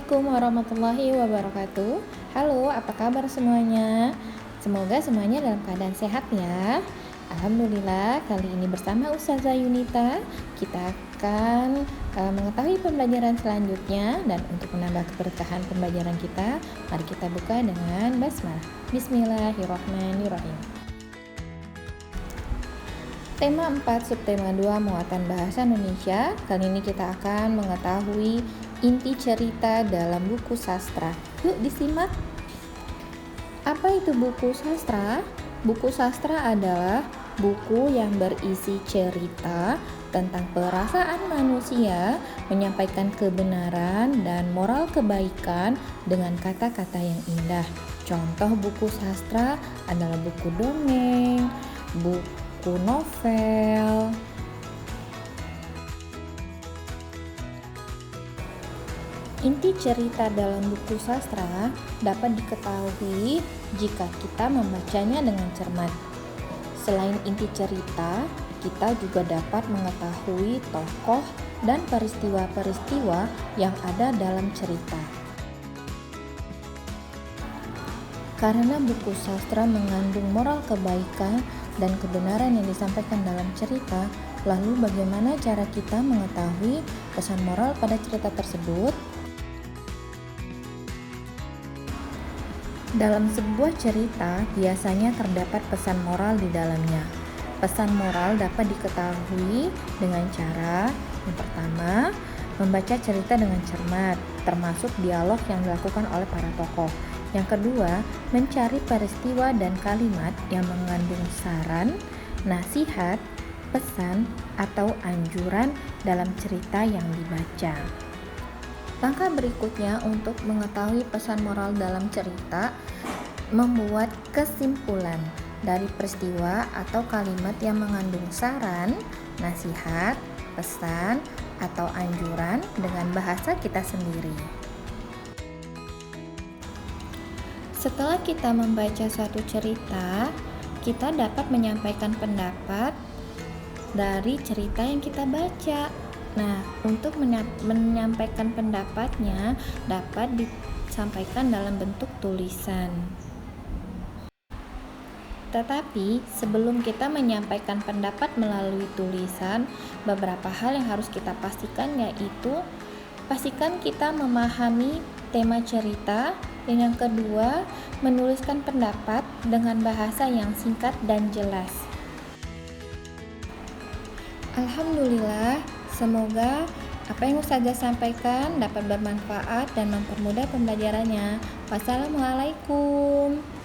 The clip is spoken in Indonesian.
Assalamualaikum warahmatullahi wabarakatuh. Halo, apa kabar semuanya? Semoga semuanya dalam keadaan sehat ya. Alhamdulillah, kali ini bersama Ustazah Yunita kita akan mengetahui pembelajaran selanjutnya. Dan untuk menambah keberkahan pembelajaran kita, mari kita buka dengan basmalah. Bismillahirrahmanirrahim. Tema 4, subtema 2, muatan bahasa Indonesia. Kali ini kita akan mengetahui inti cerita dalam buku sastra. Yuk disimak. Apa itu buku sastra? Buku sastra adalah buku yang berisi cerita tentang perasaan manusia, menyampaikan kebenaran dan moral kebaikan dengan kata-kata yang indah. Contoh buku sastra adalah buku dongeng, buku novel. Inti cerita dalam buku sastra dapat diketahui jika kita membacanya dengan cermat. Selain inti cerita, kita juga dapat mengetahui tokoh dan peristiwa-peristiwa yang ada dalam cerita. Karena buku sastra mengandung moral kebaikan dan kebenaran yang disampaikan dalam cerita, lalu bagaimana cara kita mengetahui pesan moral pada cerita tersebut? Dalam sebuah cerita, biasanya terdapat pesan moral di dalamnya. Pesan moral dapat diketahui dengan cara yang pertama, membaca cerita dengan cermat, termasuk dialog yang dilakukan oleh para tokoh. Yang kedua, mencari peristiwa dan kalimat yang mengandung saran, nasihat, pesan, atau anjuran dalam cerita yang dibaca. Langkah berikutnya untuk mengetahui pesan moral dalam cerita, membuat kesimpulan dari peristiwa atau kalimat yang mengandung saran, nasihat, pesan, atau anjuran dengan bahasa kita sendiri. Setelah kita membaca suatu cerita, kita dapat menyampaikan pendapat dari cerita yang kita baca. Nah, untuk menyampaikan pendapatnya dapat disampaikan dalam bentuk tulisan. Tetapi sebelum kita menyampaikan pendapat melalui tulisan, beberapa hal yang harus kita pastikan, yaitu pastikan kita memahami tema cerita, dan yang kedua, menuliskan pendapat dengan bahasa yang singkat dan jelas. Alhamdulillah, semoga apa yang Ustazah sampaikan dapat bermanfaat dan mempermudah pembelajarannya. Wassalamualaikum.